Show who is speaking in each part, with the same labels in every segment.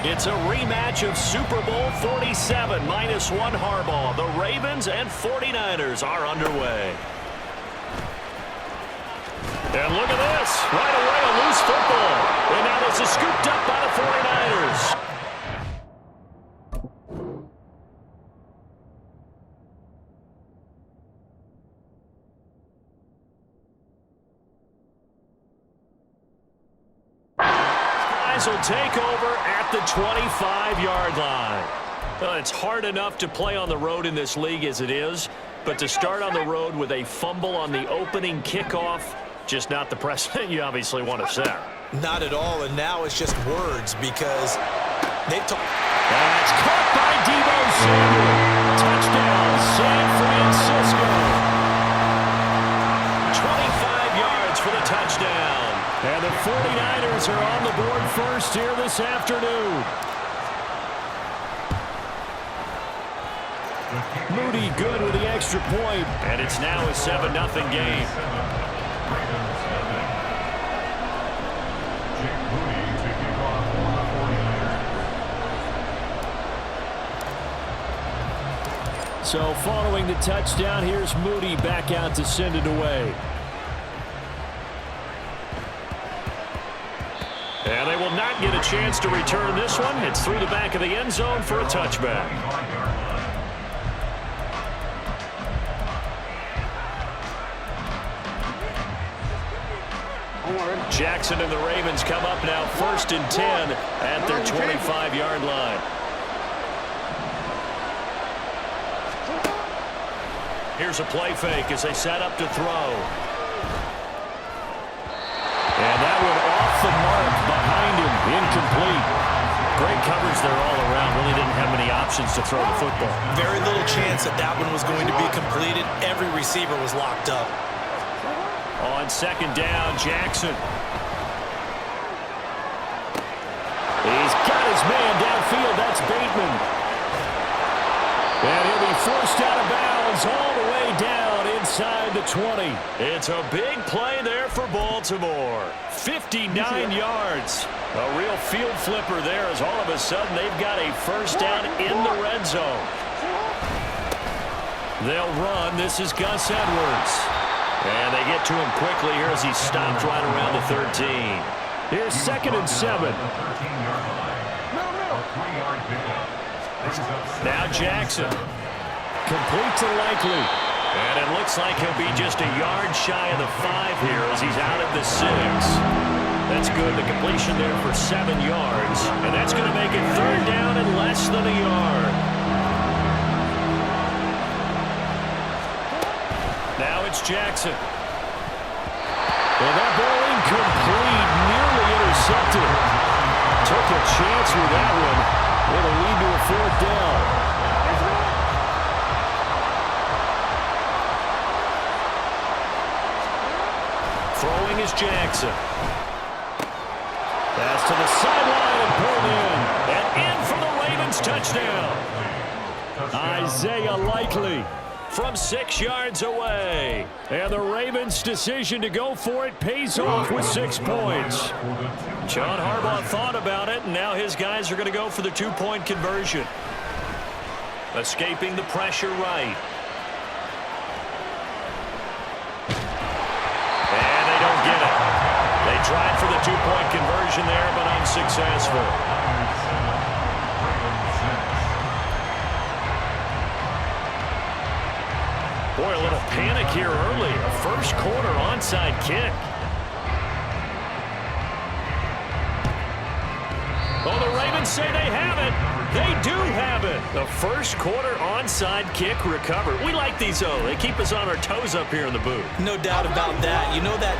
Speaker 1: It's a rematch of Super Bowl 47, -1 Harbaugh. The Ravens and 49ers are underway. And look at this. Right away, a loose football. And now this is scooped up by the 49ers. Will take over at the 25-yard line. Well, it's hard enough to play on the road in this league as it is, but to start on the road with a fumble on the opening kickoff, just not the precedent you obviously want to set.
Speaker 2: Not at all, and now it's just words because they've talked.
Speaker 1: That's caught by Deebo Samuel. Touchdown, San Francisco. 25 yards for the touchdown. And the 49ers are on the board first here this afternoon. Moody good with the extra point. And it's now a 7-0 game. So following the touchdown, here's Moody back out to send it away. And they will not get a chance to return this one. It's through the back of the end zone for a touchback. Jackson and the Ravens come up now 1st and 10 at their 25-yard line. Here's a play fake as they set up to throw. And that one off the mark behind him, incomplete. Great coverage there all around. Really didn't have many options to throw the football.
Speaker 2: Very little chance that that one was going to be completed. Every receiver was locked up.
Speaker 1: On 2nd down, Jackson. He's got his man downfield. That's Bateman. And he'll be forced out of bounds all the way down inside the 20. It's a big play there for Baltimore. 59 yards. A real field flipper there as all of a sudden they've got a first down in the red zone. They'll run. This is Gus Edwards. And they get to him quickly here as he stopped right around the 13. Here's 2nd and 7. Now Jackson. Complete to Likely. And it looks like he'll be just a yard shy of the 5 here as he's out at the 6. That's good. The completion there for 7 yards. And that's going to make it 3rd down and less than a yard. Now it's Jackson. Well, that ball incomplete, nearly intercepted. Took a chance with that one. It'll lead to a 4th down. Throwing is Jackson. Pass to the sideline and pulled in. And in for the Ravens touchdown. Isaiah Likely from 6 yards away. And the Ravens' decision to go for it pays off with 6 points. John Harbaugh thought about it, and now his guys are going to go for the 2-point conversion. Escaping the pressure right. And they don't get it. They tried for the 2-point conversion there, but unsuccessful. Boy, a little panic here early. A first quarter onside kick. Oh, the Ravens say they have it. They do have it. The first quarter onside kick recovered. We like these, though. They keep us on our toes up here in the booth.
Speaker 2: No doubt about that. You know that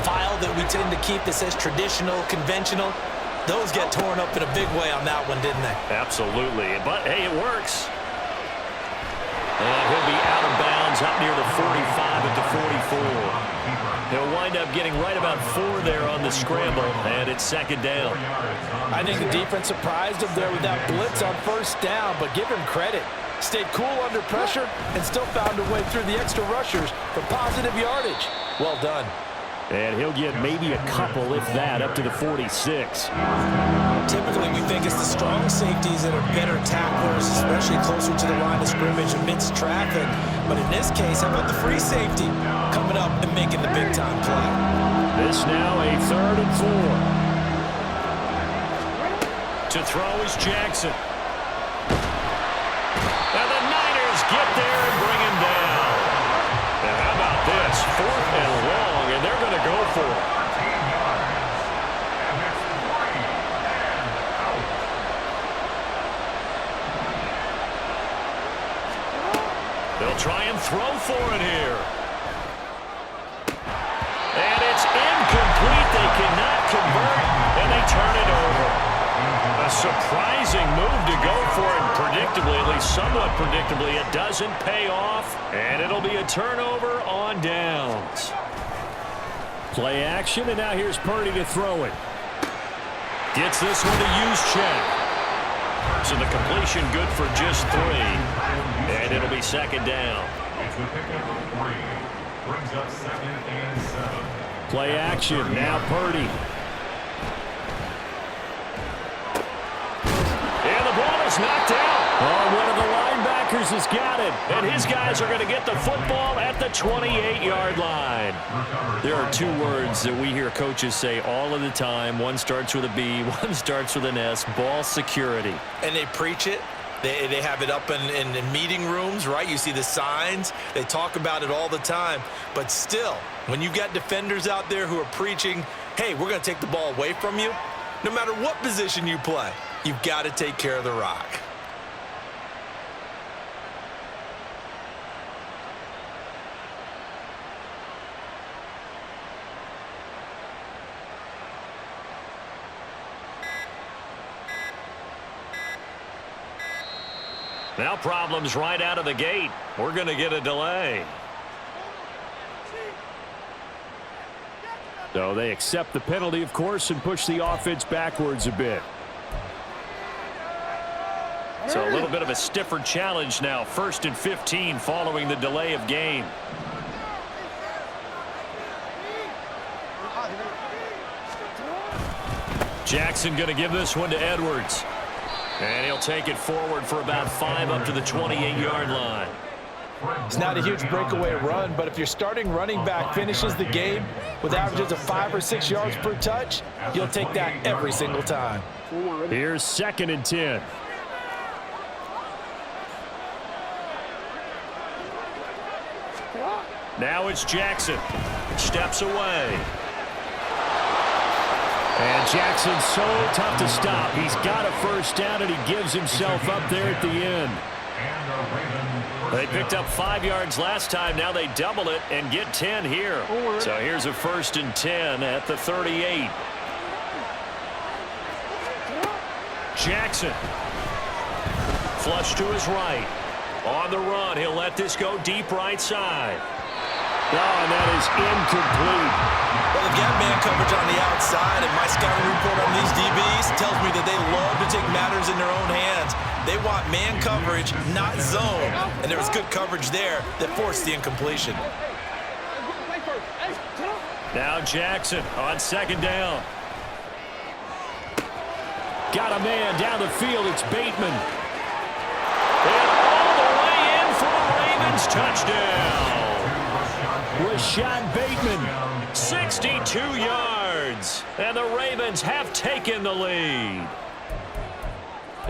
Speaker 2: file that we tend to keep that says traditional, conventional? Those get torn up in a big way on that one, didn't they?
Speaker 1: Absolutely. But, hey, it works. And he'll be out of bounds up near the 45 at the 44. He'll wind up getting right about 4 there on the scramble, and it's 2nd down.
Speaker 3: I think the defense surprised him there with that blitz on 1st down, but give him credit. Stayed cool under pressure and still found a way through the extra rushers for positive yardage. Well done.
Speaker 1: And he'll get maybe a couple, if that, up to the 46.
Speaker 2: Typically, we think it's the strong safeties that are better tacklers, especially closer to the line of scrimmage amidst traffic. But in this case, how about the free safety coming up and making the big-time play?
Speaker 1: This now a 3rd and 4. To throw is Jackson. And the Niners get there and bring him down. And how about this? 4th and long, and they're going to go for it. They'll try and throw for it here. And it's incomplete. They cannot convert, and they turn it over. A surprising move to go for it. Predictably, at least somewhat predictably, it doesn't pay off, and it'll be a turnover on downs. Play action, and now here's Purdy to throw it. Gets this one to Juszczyk. So the completion good for just 3. And it'll be 2nd down. Play action. Now Purdy. And the ball is knocked out. Oh, one of the linebackers has got it. And his guys are going to get the football at the 28-yard line. There are 2 words that we hear coaches say all of the time. One starts with a B, one starts with an S. Ball security.
Speaker 2: And they preach it. They have it up in meeting rooms, right? You see the signs. They talk about it all the time. But still, when you got defenders out there who are preaching, hey, we're going to take the ball away from you, no matter what position you play, you've got to take care of the rock.
Speaker 1: Now problems right out of the gate. We're going to get a delay. So they accept the penalty, of course, and push the offense backwards a bit. So a little bit of a stiffer challenge now. 1st and 15 following the delay of game. Jackson going to give this one to Edwards. And he'll take it forward for about 5 up to the 28-yard line.
Speaker 3: It's not a huge breakaway run, but if your starting running back finishes the game with averages of 5 or 6 yards per touch, you'll take that every single time.
Speaker 1: Here's 2nd and 10. Now it's Jackson. Steps away. And Jackson's so tough to stop. He's got a 1st down, and he gives himself up there at the end. They picked up 5 yards last time. Now they double it and get 10 here. So here's a 1st and 10 at the 38. Jackson. Flush to his right. On the run, he'll let this go deep right side. Oh, and that is incomplete.
Speaker 2: Well, the gap man coverage on the outside, and my scouting report on these DBs tells me that they love to take matters in their own hands. They want man coverage, not zone. And there was good coverage there that forced the incompletion.
Speaker 1: Now Jackson on 2nd down. Got a man down the field. It's Bateman. And all the way in for the Ravens touchdown. Rashad Bateman, 62 yards. And the Ravens have taken the lead.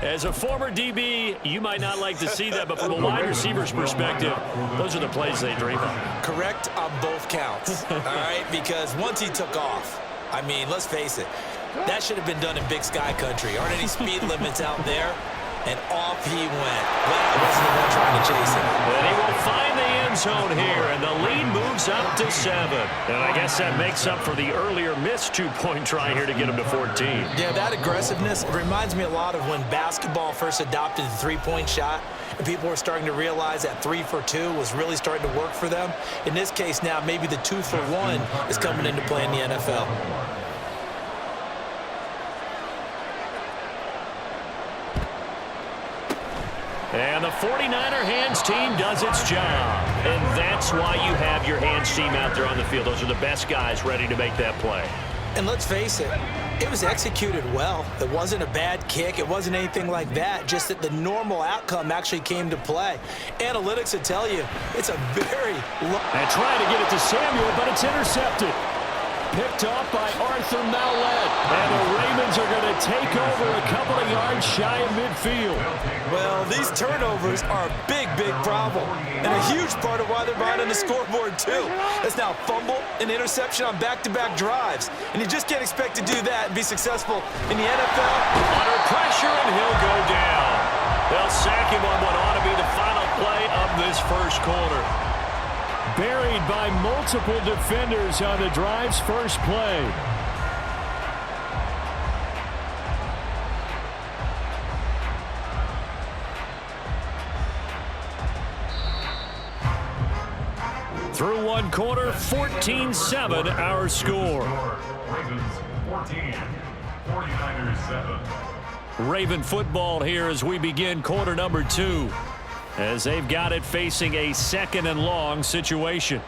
Speaker 1: As a former DB, you might not like to see that, but from a wide receiver's perspective, those are the plays they dream of.
Speaker 2: Correct on both counts, all right? Because once he took off, I mean, let's face it, that should have been done in Big Sky country. Aren't any speed limits out there? And off he went. Glad I wasn't the one trying to chase him.
Speaker 1: And he will find the end zone here, and the lead moves up to 7. And I guess that makes up for the earlier missed 2-point try here to get him to 14.
Speaker 2: Yeah, that aggressiveness, it reminds me a lot of when basketball first adopted the three-point shot, and people were starting to realize that 3 for 2 was really starting to work for them. In this case now, maybe the 2 for 1 is coming into play in the NFL.
Speaker 1: And the 49er hands team does its job. And that's why you have your hands team out there on the field. Those are the best guys ready to make that play.
Speaker 3: And let's face it, it was executed well. It wasn't a bad kick. It wasn't anything like that. Just that the normal outcome actually came to play. Analytics will tell you it's a very low.
Speaker 1: And trying to get it to Samuel, but it's intercepted. Picked off by Arthur Mallett. And the Ravens are going to take over a couple of yards shy of midfield.
Speaker 3: Well, these turnovers are a big, big problem. And a huge part of why they're behind on the scoreboard, too. That's now fumble and interception on back-to-back drives. And you just can't expect to do that and be successful in the NFL.
Speaker 1: Under pressure, and he'll go down. They'll sack him on what ought to be the final play of this first quarter. Buried by multiple defenders on the drive's first play. Through one quarter, 14-7 our score.
Speaker 4: Ravens 14, 49ers 7.
Speaker 1: Raven football here as we begin quarter number 2. As they've got it facing a second and long situation.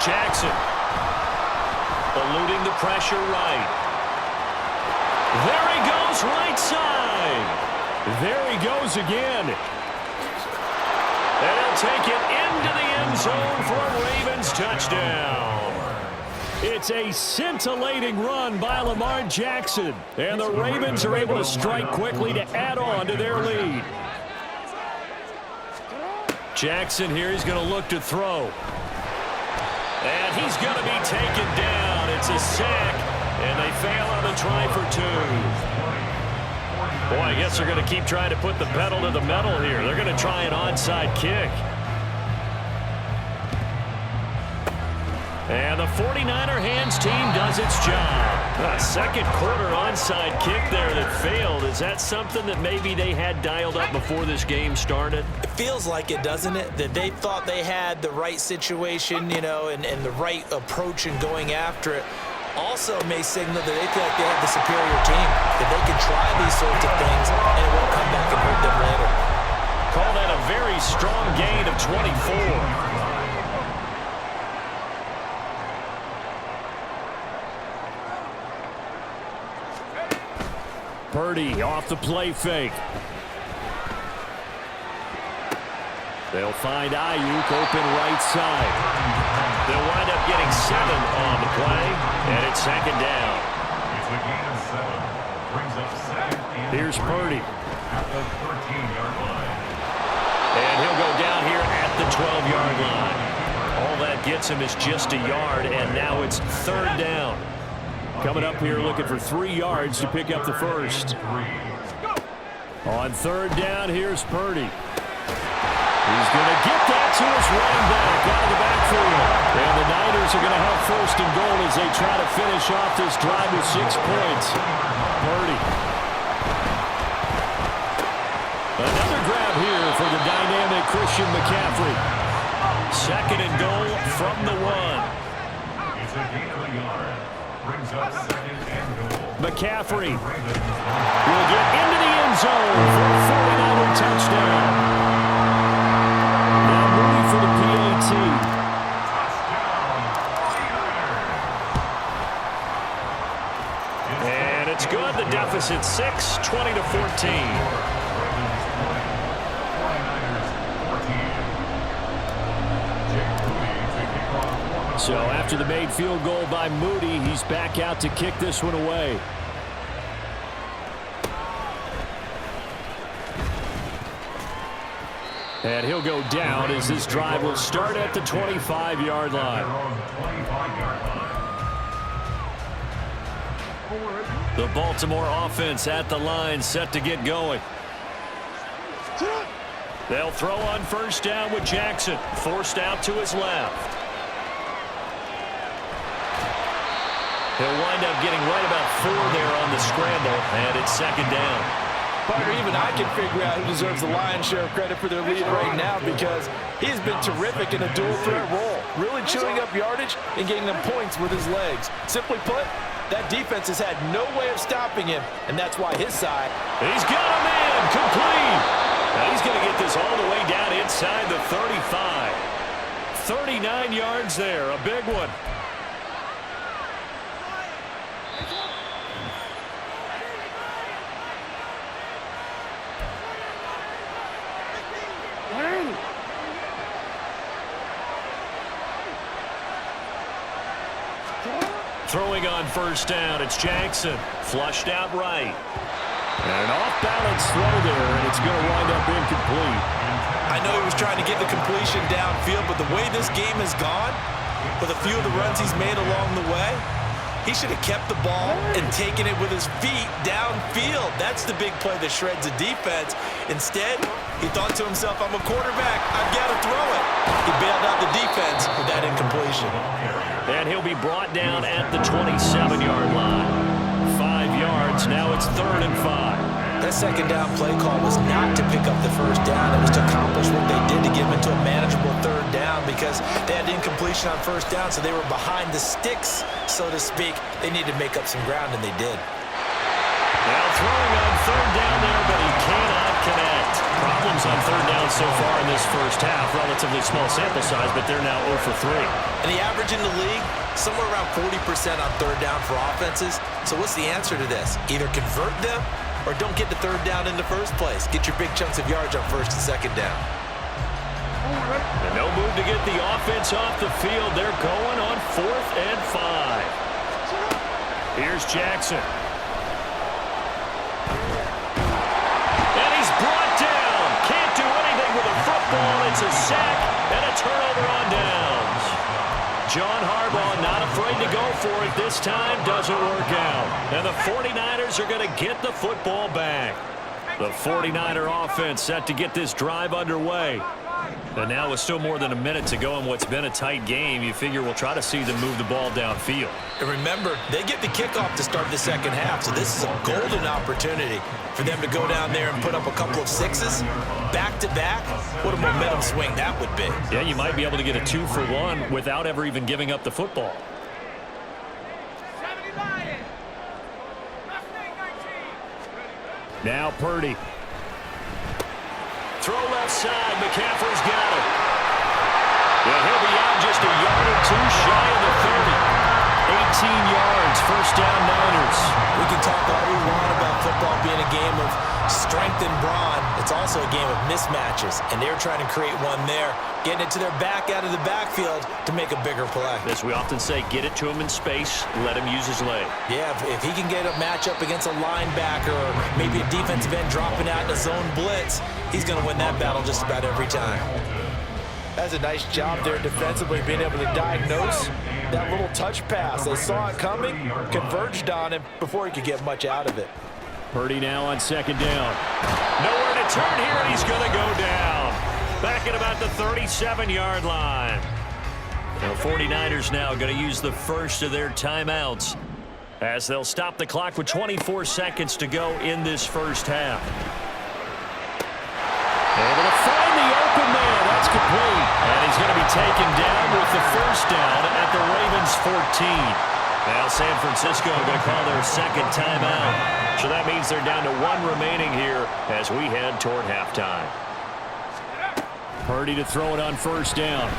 Speaker 1: Jackson. Eluding the pressure right. There he goes, right side. There he goes again. And he'll take it into the end zone for a Ravens touchdown. It's a scintillating run by Lamar Jackson. And the Ravens are able to strike quickly to add on to their lead. Jackson here, he's going to look to throw. And he's going to be taken down. It's a sack, and they fail on the try for 2. Boy, I guess they're going to keep trying to put the pedal to the metal here. They're going to try an onside kick. And the 49er hands team does its job. A second quarter onside kick there that failed. Is that something that maybe they had dialed up before this game started?
Speaker 3: It feels like it, doesn't it? That they thought they had the right situation, you know, and the right approach in going after it. Also may signal that they feel like they have the superior team, that they can try these sorts of things and it won't come back and hurt them later.
Speaker 1: Call that a very strong gain of 24. Purdy off the play fake. They'll find Ayuk open right side. They'll wind up getting 7 on the play, and it's second down.
Speaker 4: It's a gain of 7. Brings up second and
Speaker 1: Here's Purdy.
Speaker 4: at the 13-yard line.
Speaker 1: And he'll go down here at the 12-yard line. All that gets him is just a yard, and now it's third down. Coming up here looking for 3 yards to pick up the first. On third down, here's Purdy. He's going to get that to his running back out of the backfield. And the Niners are going to have first and goal as they try to finish off this drive with 6 points. Purdy. Another grab here for the dynamic Christian McCaffrey. Second and goal from the 1.
Speaker 4: It's a gain of a yard. Brings up second and goal.
Speaker 1: McCaffrey will get into the end zone for a 49er touchdown. Now moving for the PAT. And it's good. The deficit 6, 20-14. So after the made field goal by Moody, he's back out to kick this one away. And he'll go down as this drive will start at the 25-yard line. The Baltimore offense at the line, set to get going. They'll throw on first down with Jackson, forced out to his left. He'll wind up getting right about 4 there on the scramble, and it's second down.
Speaker 3: Partner, even I can figure out who deserves the lion's share of credit for their lead right now because he's been terrific in a dual threat role, really chewing up yardage and getting them points with his legs. Simply put, that defense has had no way of stopping him, and that's why his side.
Speaker 1: He's got a man, complete. Now he's going to get this all the way down inside the 35. 39 yards there, a big one. Throwing on first down, it's Jackson. Flushed out right. And an off-balance throw there, and it's going to wind up incomplete.
Speaker 2: I know he was trying to get the completion downfield, but the way this game has gone, with a few of the runs he's made along the way, he should have kept the ball and taken it with his feet downfield. That's the big play that shreds the defense. Instead, he thought to himself, I'm a quarterback, I've got to throw it. He bailed out the defense with that incompletion.
Speaker 1: And he'll be brought down at the 27-yard line. 5 yards, now it's 3rd and 5.
Speaker 3: That second down play call was not to pick up the first down. It was to accomplish what they did to get them into a manageable 3rd down because they had incompletion on first down, so they were behind the sticks, so to speak. They needed to make up some ground, and they did.
Speaker 1: Now throwing on 3rd down there, but he cannot connect. Problems on 3rd down so far in this first half. Relatively small sample size, but they're now 0 for 3.
Speaker 2: And the average in the league, somewhere around 40% on 3rd down for offenses. So what's the answer to this? Either convert them or don't get the 3rd down in the first place. Get your big chunks of yards on 1st and 2nd down.
Speaker 1: And no move to get the offense off the field. They're going on 4th and 5. Here's Jackson. And he's brought down. Can't do anything with a football. It's a sack and a turnover on downs. John Harbaugh not afraid to go for it this time. Doesn't work out. And the 49ers are going to get the football back. The 49er offense set to get this drive underway. And now with still more than a minute to go in what's been a tight game, you figure we'll try to see them move the ball downfield.
Speaker 2: And remember, they get the kickoff to start the second half, so this is a golden opportunity for them to go down there and put up a couple of sixes back-to-back. What a momentum swing that would be.
Speaker 1: Yeah, you might be able to get a 2-for-1 without ever even giving up the football. Now Purdy. Throw left side. McCaffrey's got it. Yeah, he'll be out just a yard or two shy of the 30. 18 yards. First down, Niners.
Speaker 3: We can talk all we want about football being a game of strength and brawn. It's also a game of mismatches, and they're trying to create one there, getting it to their back out of the backfield to make a bigger play.
Speaker 1: As we often say, get it to him in space, let him use his leg.
Speaker 3: Yeah, if he can get a matchup against a linebacker or maybe a defensive end dropping out in a zone blitz, he's going to win that battle just about every time. That's a nice job there defensively, being able to diagnose that little touch pass. They saw it coming, converged on him before he could get much out of it.
Speaker 1: Purdy now on second down. Nowhere to turn here, and he's going to go down. Back at about the 37-yard line. The 49ers now going to use the first of their timeouts as they'll stop the clock with 24 seconds to go in this first half. Able to find the open man. That's complete. And he's going to be taken down with the first down at the Ravens 14. Now San Francisco going to call their second timeout. So that means they're down to 1 remaining here as we head toward halftime. Purdy to throw it on first down.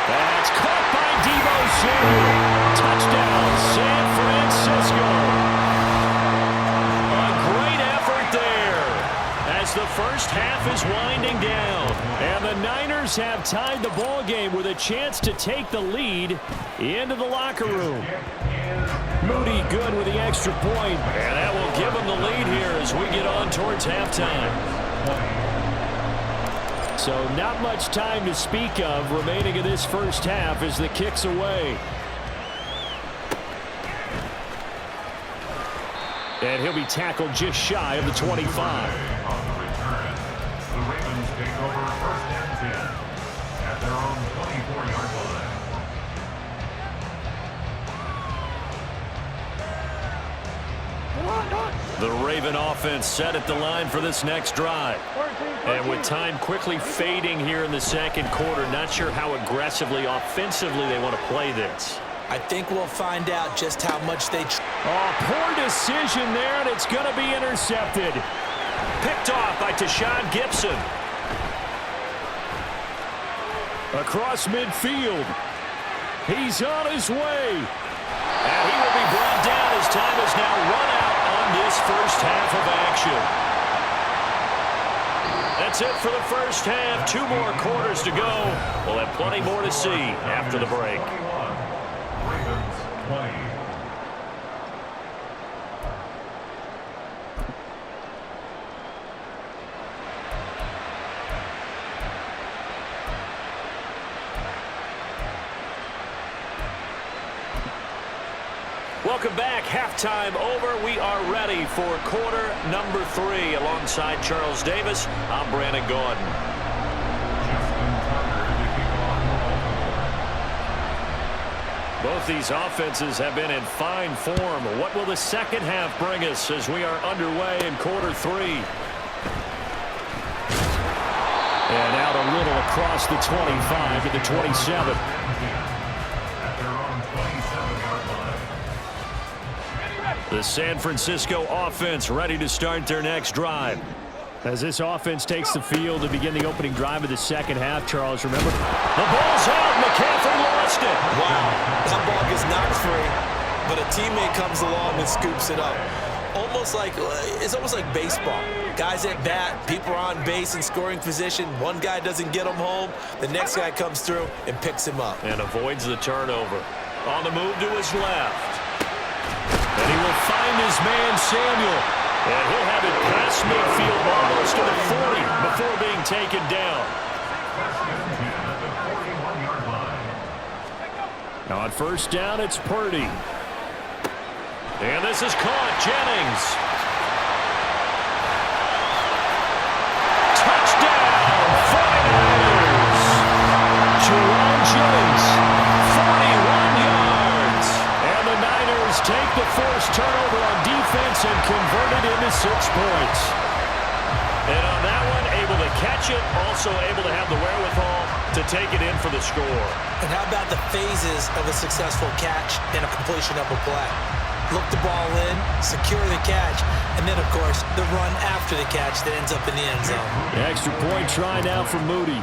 Speaker 1: That's caught by Deebo Samuel. Touchdown, San Francisco. A great effort there as the first half is winding down. And the Niners have tied the ball game with a chance to take the lead into the locker room. Moody good with the extra point, and that will give them the lead here as we get on towards halftime. So not much time to speak of remaining in this first half as the kick's away. And he'll be tackled just shy of the 25.
Speaker 4: On the return, the Ravens take over 1st and 10 at their own 24-yard line.
Speaker 1: The Raven offense set at the line for this next drive. And with time quickly fading here in the second quarter, not sure how aggressively, offensively they want to play this.
Speaker 3: I think we'll find out just how much they
Speaker 1: Poor decision there, and it's going to be intercepted. Picked off by Tashawn Gibson. Across midfield. He's on his way. And he will be brought down as time is now run out on this first half of action. That's it for the first half. 2 more quarters to go. We'll have plenty more to see after the break.
Speaker 4: Ravens 20.
Speaker 1: Welcome back. Halftime over. We are ready for quarter number 3. Alongside Charles Davis, I'm Brandon Gaudin. Both these offenses have been in fine form. What will the second half bring us as we are underway in quarter 3? And out a little across the 25 to the 27. The San Francisco offense ready to start their next drive. As this offense takes the field to begin the opening drive of the second half, Charles, remember, the ball's out. McCaffrey lost it.
Speaker 2: Wow, that ball gets knocked free, but a teammate comes along and scoops it up. It's almost like baseball. Guys at bat, people are on base in scoring position. One guy doesn't get him home. The next guy comes through and picks him up.
Speaker 1: And avoids the turnover. On the move to his left. And he will find his man, Samuel. And he'll have it past midfield almost to the 40 before being taken down. Now on first down, it's Purdy. And this is caught. Jennings. Touchdown, 49ers. Jerome Jennings, 41 yards. And the Niners take the first turnover on defense and convert it into 6 points. And on that one, able to catch it, also able to have the wherewithal to take it in for the score.
Speaker 3: And how about the phases of a successful catch and a completion of a play? Look the ball in, secure the catch, and then, of course, the run after the catch that ends up in the end zone.
Speaker 1: The extra point try now for Moody.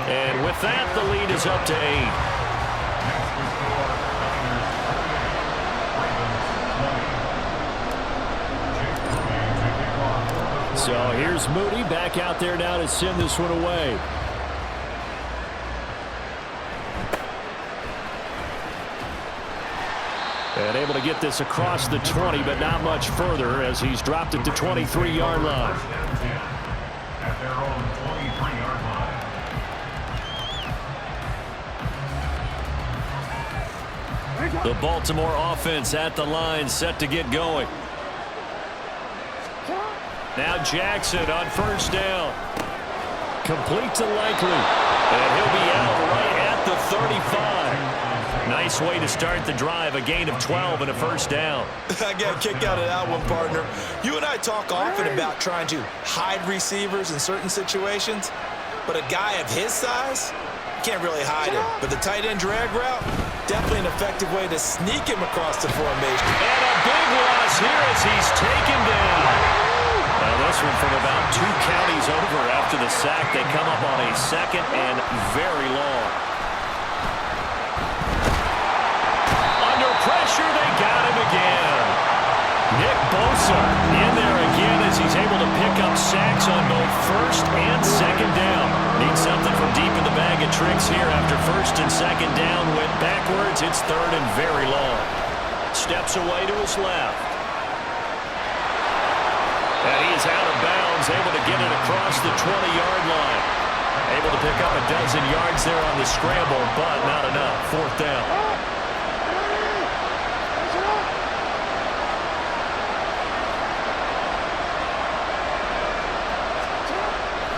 Speaker 1: And with that, the lead is up to 8. So here's Moody back out there now to send this one away. And able to get this across the 20, but not much further as he's dropped it to 23-yard line.
Speaker 4: At their own 23-yard line.
Speaker 1: The Baltimore offense at the line, set to get going. Now Jackson on first down. Complete to Likely. And he'll be out right at the 35. Nice way to start the drive. A gain of 12 and a first down.
Speaker 2: I got a kick out of that one, partner. You and I talk often about trying to hide receivers in certain situations, but a guy of his size can't really hide him. But the tight end drag route, definitely an effective way to sneak him across the formation.
Speaker 1: And a big loss here as he's taken down. Now this one from about 2 counties over after the sack. They come up on a second and very long. Under pressure, they got him again. Nick Bosa in there again as he's able to pick up sacks on both first and second down. Needs something from deep in the bag of tricks here after first and second down. Went backwards. It's third and very long. Steps away to his left. And he is out of bounds, able to get it across the 20-yard line. Able to pick up a dozen yards there on the scramble, but not enough. Fourth down.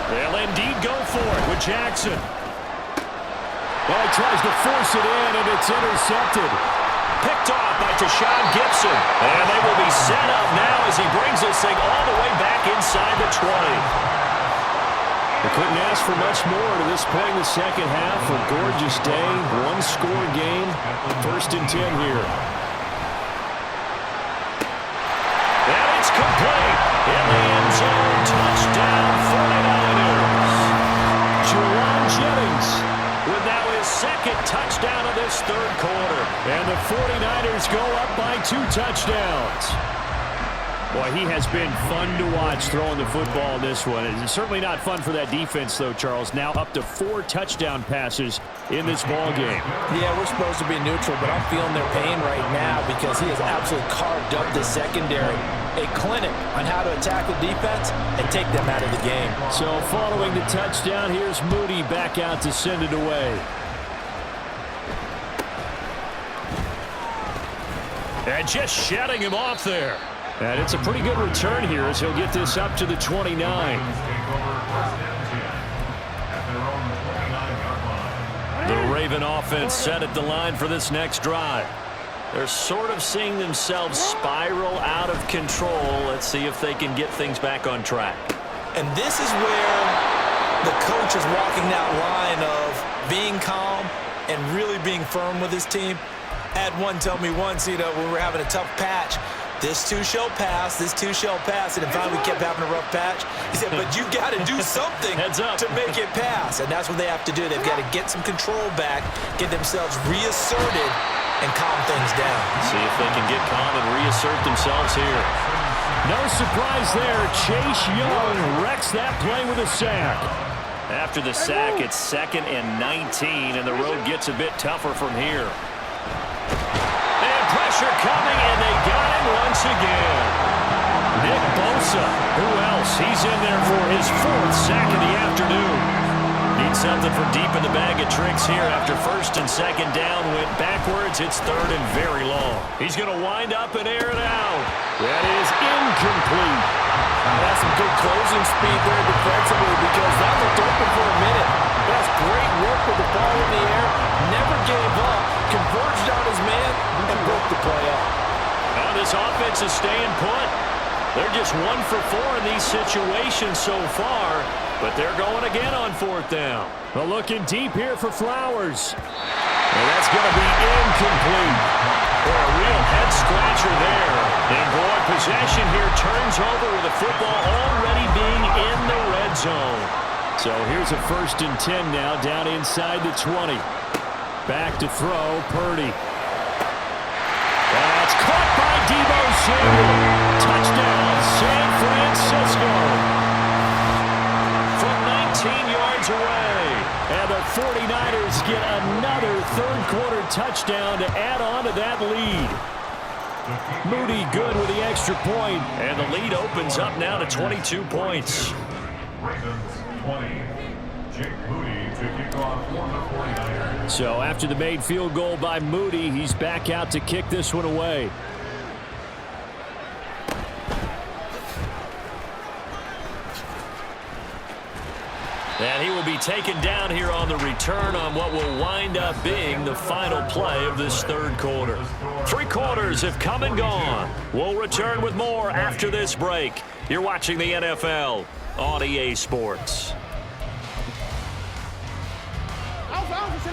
Speaker 1: They'll indeed go for it with Jackson. Well, he tries to force it in, and it's intercepted.
Speaker 3: Picked off by Tashawn Gibson.
Speaker 1: And they will be set up now as he brings this thing all the way back inside the 20. They couldn't ask for much more to this point in the second half. A gorgeous day, one-score game, 1st and 10 here. And it's complete. In the end zone, touchdown 49ers. Juwan Jennings with now his 2nd touchdown of this 3rd quarter. And the 49ers go up by 2 touchdowns. Boy, he has been fun to watch throwing the football in this one. It's certainly not fun for that defense, though, Charles. Now up to 4 touchdown passes in this ball game.
Speaker 3: Yeah, we're supposed to be neutral, but I'm feeling their pain right now because he has absolutely carved up the secondary. A clinic on how to attack the defense and take them out of the game.
Speaker 1: So following the touchdown, here's Moody back out to send it away. And just shutting him off there. And it's a pretty good return here as he'll get this up to the 29. The Raven offense set at the line for this next drive. They're sort of seeing themselves spiral out of control. Let's see if they can get things back on track.
Speaker 3: And this is where the coach is walking that line of being calm and really being firm with his team. I had one tell me once, when we were having a tough patch, this too shall pass, this too shall pass, and finally we kept having a rough patch. He said, but you got to do something to make it pass, and that's what they have to do. They've got to get some control back, get themselves reasserted, and calm things down.
Speaker 1: See if they can get calm and reassert themselves here. No surprise there. Chase Young wrecks that play with a sack. After the sack, it's 2nd and 19, and the road gets a bit tougher from here. And pressure coming, and they got him once again. Nick Bosa, who else? He's in there for his 4th sack of the afternoon. Needs something from deep in the bag of tricks here after 1st and 2nd down. Went backwards. It's 3rd and very long. He's going to wind up and air it out. That is incomplete.
Speaker 3: That's some good closing speed there defensively because that looked open for a minute. That's great work with the ball in the air. Never gave up. Converged on his man and broke the play up.
Speaker 1: Now this offense is staying put. They're just 1 for 4 in these situations so far, but they're going again on 4th down. Well, looking deep here for Flowers. And that's going to be incomplete. For a real head-scratcher there. And, boy, possession here turns over with the football already being in the red zone. So here's a 1st and 10 now down inside the 20. Back to throw, Purdy. That's caught by Deebo Samuel. Touchdown, San Francisco. From 19 yards away. And the 49ers get another 3rd quarter touchdown to add on to that lead. Moody good with the extra point. And the lead opens up now to 22 points.
Speaker 4: Ravens 20. Jake Moody to kick off for the 49ers.
Speaker 1: So after the made field goal by Moody, he's back out to kick this one away. And he will be taken down here on the return on what will wind up being the final play of this 3rd quarter. 3 quarters have come and gone. We'll return with more after this break. You're watching the NFL on EA Sports.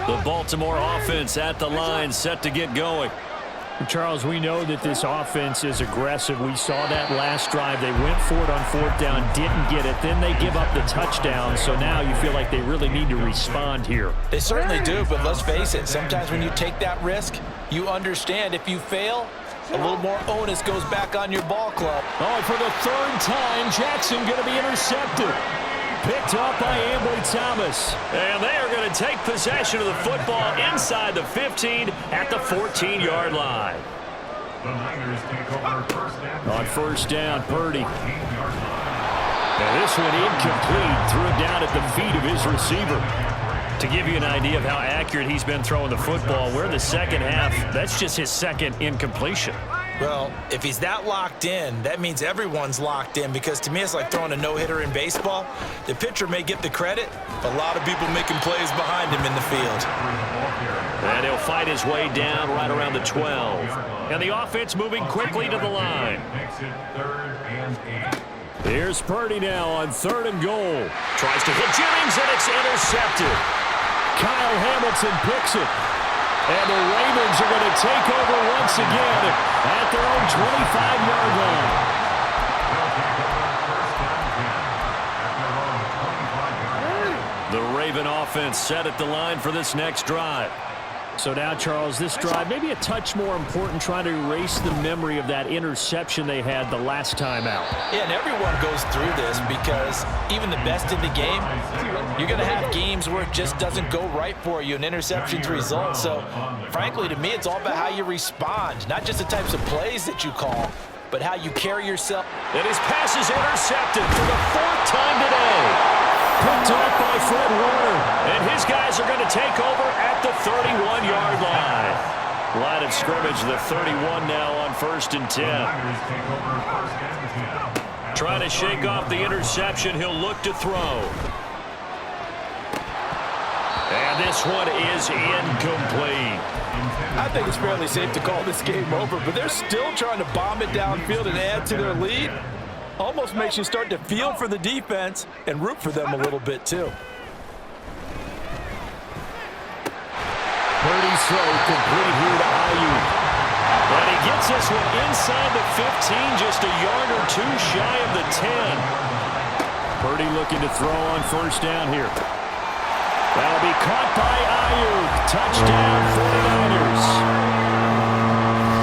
Speaker 1: The Baltimore offense at the line, set to get going. Charles, we know that this offense is aggressive. We saw that last drive. They went for it on 4th down, didn't get it. Then they give up the touchdown. So now you feel like they really need to respond here.
Speaker 3: They certainly do, but let's face it. Sometimes when you take that risk, you understand if you fail, a little more onus goes back on your ball club.
Speaker 1: Oh, and for the 3rd time, Jackson going to be intercepted. Picked up by Ambry Thomas. And they are going to take possession of the football inside the 15 at the 14-yard line.
Speaker 4: The Niners take over 1st down.
Speaker 1: On 1st down, Purdy. And this one incomplete. Threw it down at the feet of his receiver. To give you an idea of how accurate he's been throwing the football, we're in the second half. That's just his 2nd incompletion.
Speaker 3: Well, if he's that locked in, that means everyone's locked in, because to me it's like throwing a no-hitter in baseball. The pitcher may get the credit, but a lot of people making plays behind him in the field.
Speaker 1: And he'll fight his way down right around the 12. And the offense moving quickly to the line. Here's Purdy now on 3rd and goal. Tries to hit Jennings, and it's intercepted. Kyle Hamilton picks it. And the Ravens are going to take over once again at their own 25-yard line. The Raven offense set at the line for this next drive. So now, Charles, this drive maybe a touch more important, trying to erase the memory of that interception they had the last time out.
Speaker 3: Yeah, and everyone goes through this, because even the best in the game, you're going to have games where it just doesn't go right for you, and interceptions result. So, frankly, to me, it's all about how you respond, not just the types of plays that you call, but how you carry yourself.
Speaker 1: And his pass is intercepted for the 4th time today. Picked off by Fred Warner. And his guys are going to take over at the 31-yard line. Line of scrimmage, the 31 now on 1st and 10. Trying to shake off the interception. He'll look to throw. And this one is incomplete.
Speaker 3: I think it's fairly safe to call this game over, but they're still trying to bomb it downfield and add to their lead. Almost makes you start to feel for the defense and root for them a little bit, too.
Speaker 1: Purdy's throw complete here to Ayuk. And he gets this one inside the 15, just a yard or two shy of the 10. Purdy looking to throw on 1st down here. That'll be caught by Ayuk. Touchdown, 49ers.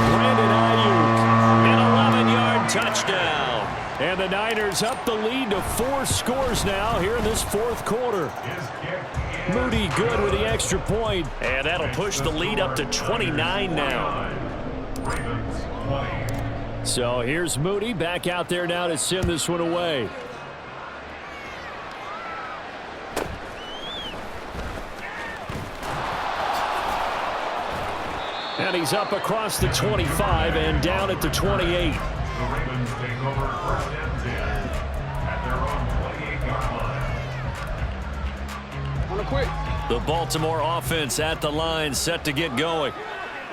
Speaker 1: Brandon Ayuk, an 11-yard touchdown. And the Niners up the lead to 4 scores now here in this 4th quarter. Moody good with the extra point. And that'll push the lead up to 29 now. So here's Moody back out there now to send this one away. And he's up across the 25 and down at the 28.
Speaker 4: The Ravens take over 1st and 10 at their own 28-yard line.
Speaker 1: The Baltimore offense at the line, set to get going.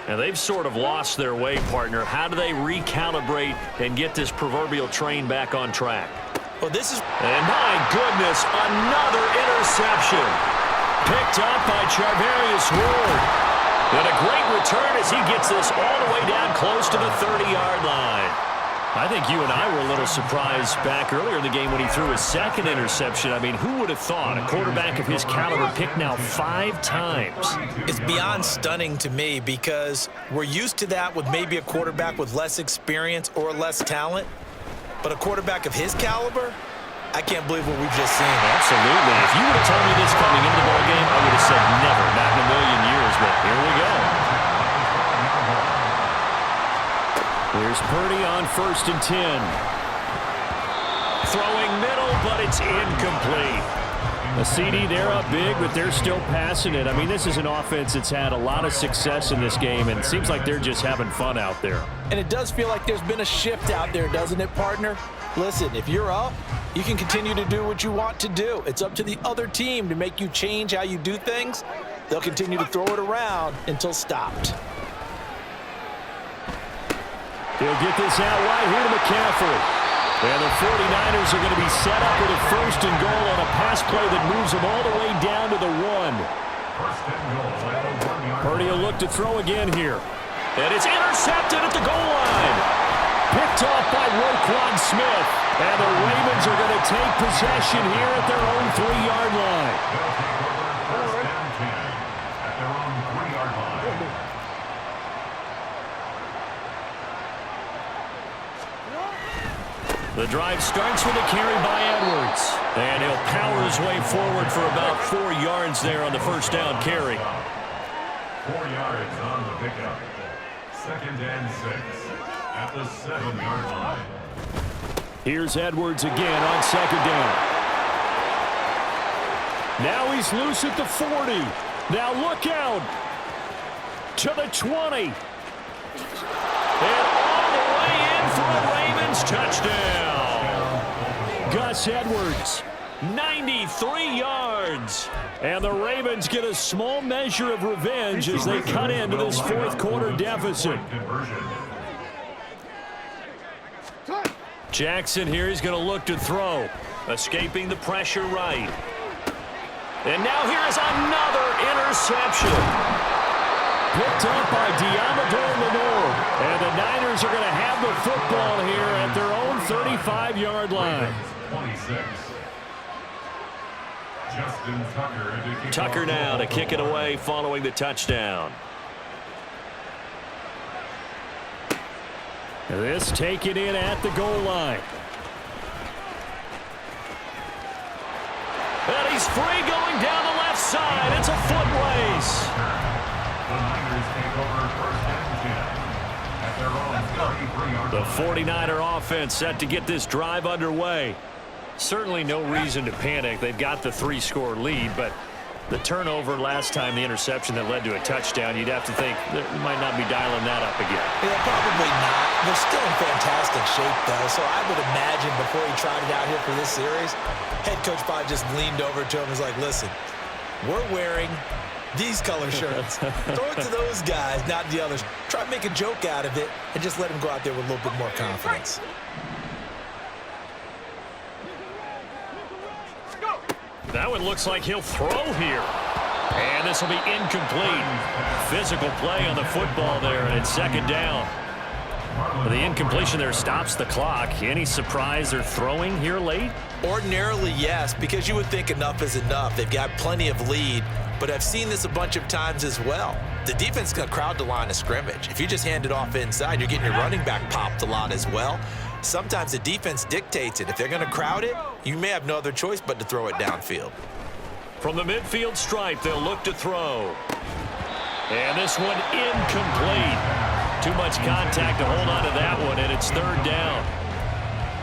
Speaker 1: And they've sort of lost their way, partner. How do they recalibrate and get this proverbial train back on track?
Speaker 3: Well, this is...
Speaker 1: And my goodness, another interception. Picked up by Charvarius Ward. And a great return as he gets this all the way down close to the 30-yard line. I think you and I were a little surprised back earlier in the game when he threw his 2nd interception. I mean, who would have thought a quarterback of his caliber picked now 5 times?
Speaker 3: It's beyond stunning to me, because we're used to that with maybe a quarterback with less experience or less talent. But a quarterback of his caliber, I can't believe what we've just seen.
Speaker 1: Absolutely. If you would have told me this coming into the ballgame, I would have said never, not in a million years, but here we go. Here's Purdy on 1st and 10. Throwing middle, but it's incomplete. A CD, they're up big, but they're still passing it. I mean, this is an offense that's had a lot of success in this game, and it seems like they're just having fun out there.
Speaker 3: And it does feel like there's been a shift out there, doesn't it, partner? Listen, if you're up, you can continue to do what you want to do. It's up to the other team to make you change how you do things. They'll continue to throw it around until stopped.
Speaker 1: He'll get this out right here to McCaffrey. And the 49ers are going to be set up with a 1st and goal on a pass play that moves them all the way down to the 1. Purdy will look to throw again here. And it's intercepted at the goal line. Picked off by Roquan Smith. And the Ravens are going to take possession here at their own 3-yard line. The drive starts with a carry by Edwards. And he'll power his way forward for about 4 yards there on the 1st down carry.
Speaker 4: 4 yards on the pickup. 2nd and 6 at the 7-yard line.
Speaker 1: Here's Edwards again on 2nd down. Now he's loose at the 40. Now look out. To the 20. And all the touchdown. Gus Edwards, 93 yards. And the Ravens get a small measure of revenge as they cut into this fourth quarter deficit. Jackson here is going to look to throw. Escaping the pressure right. And now here's another interception. Picked up by Diamador Lenore. And the Niners are going to have the football here at their own 35-yard line.
Speaker 4: 26. Justin
Speaker 1: Tucker now to kick it away following the touchdown. This taken in at the goal line. And he's free going down the left side. It's a foot race.
Speaker 4: The Niners take over first and 10 at their own 33-yard line.
Speaker 1: The 49er offense set to get this drive underway. Certainly no reason to panic. They've got the 3-score lead, but the turnover last time, the interception that led to a touchdown, you'd have to think they might not be dialing that up again.
Speaker 3: Yeah, probably not. They're still in fantastic shape, though, so I would imagine before he tried it out here for this series, head coach probably just leaned over to him and was like, listen, we're wearing these color shirts. Throw it to those guys, not the others. Try to make a joke out of it and just let him go out there with a little bit more confidence.
Speaker 1: That one looks like he'll throw here. And this will be incomplete. Physical play on the football there, and it's second down. The incompletion there stops the clock. Any surprise they're throwing here late?
Speaker 3: Ordinarily, yes, because you would think enough is enough. They've got plenty of lead, but I've seen this a bunch of times as well. The defense is going to crowd the line of scrimmage. If you just hand it off inside, you're getting your running back popped a lot as well. Sometimes the defense dictates it. If they're going to crowd it, you may have no other choice but to throw it downfield.
Speaker 1: From the midfield stripe, they'll look to throw. And this one incomplete. Too much contact to hold on to that one, and it's third down.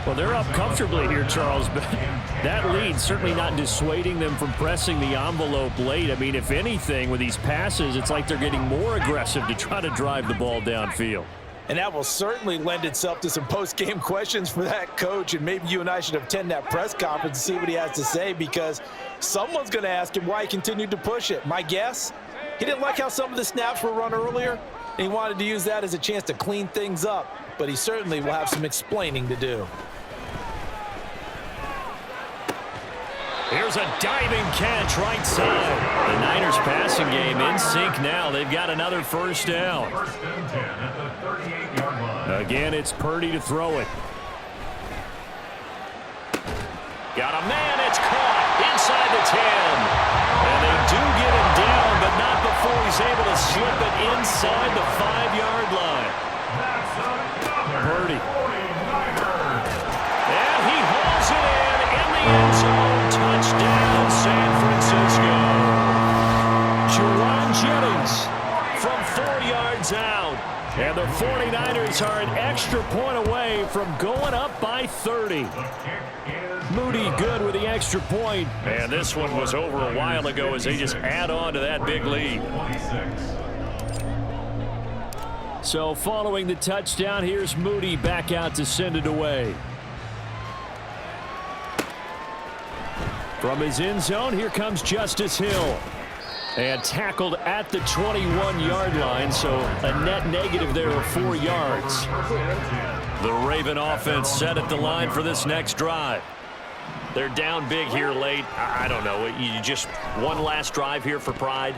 Speaker 1: Well, they're up comfortably here, Charles, but that lead certainly not dissuading them from pressing the envelope late. I mean, if anything, with these passes, it's like they're getting more aggressive to try to drive the ball downfield.
Speaker 3: And that will certainly lend itself to some post-game questions for that coach, and maybe you and I should attend that press conference and see what he has to say, because someone's going to ask him why he continued to push it. My guess, he didn't like how some of the snaps were run earlier, and he wanted to use that as a chance to clean things up, but he certainly will have some explaining to do.
Speaker 1: Here's a diving catch right side. The Niners passing game in sync now. They've got another first down.
Speaker 4: First and 10 at the 38-yard line.
Speaker 1: Again, it's Purdy to throw it. Got a man. It's caught inside the 10. And they do get him down, but not before he's able to slip it inside the 5-yard line.
Speaker 4: That's another
Speaker 1: Purdy.
Speaker 4: 49er.
Speaker 1: And he hauls it in the end zone. Touchdown, San Francisco. Juwan Jennings from 4 yards out. And the 49ers are an extra point away from going up by 30. Moody good with the extra point. And this one was over a while ago as they just add on to that big lead.
Speaker 4: 26.
Speaker 1: So following the touchdown, here's Moody back out to send it away. From his end zone, here comes Justice Hill. And tackled at the 21-yard line, so a net negative there of 4 yards. The Raven offense set at the line for this next drive. They're down big here late. I don't know. You just one last drive here for pride?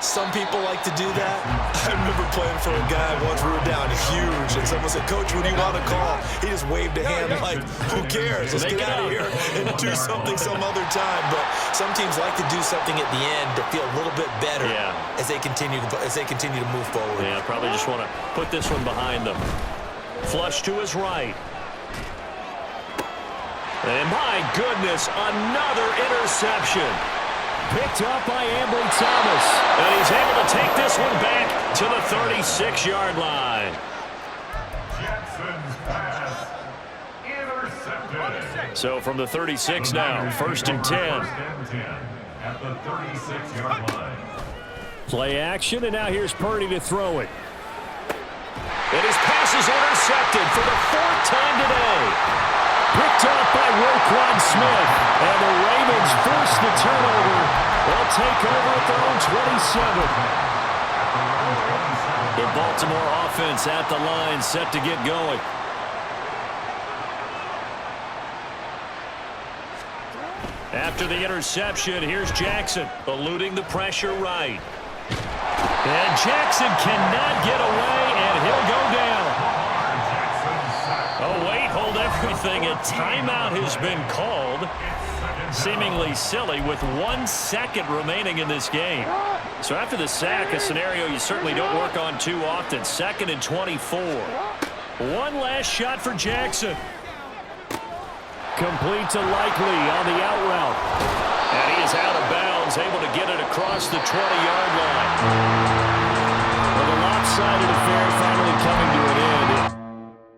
Speaker 3: Some people like to do that. I remember playing for a guy once. We were down huge, and someone said, "Coach, what do you want to call?" He just waved a hand like, "Who cares? Let's get out of here and do something some other time." But some teams like to do something at the end to feel a little bit better as they continue to move forward.
Speaker 1: Yeah, probably just want to put this one behind them. Flush to his right. And my goodness, another interception. Picked up by Ambry Thomas. And he's able to take this one back to the 36-yard line.
Speaker 4: Jackson's pass intercepted.
Speaker 1: So from the 36 now, first and 10.
Speaker 4: First and 10 at the 36-yard line.
Speaker 1: Play action, and now here's Purdy to throw it. And his pass is intercepted for the 4th time today. Roquan Smith. And the Ravens force the turnover. They'll take over at their own 27. The Baltimore offense at the line, set to get going. After the interception, here's Jackson, eluding the pressure right. And Jackson cannot get away, and he'll go down. Oh, wait, hold everything. A timeout has been called. Seemingly silly with 1 second remaining in this game. So after the sack, a scenario you certainly don't work on too often. 2nd and 24. One last shot for Jackson. Complete to Likely on the out route. And he is out of bounds, able to get it across the 20-yard line. Well, the lopsided affair finally coming to an end.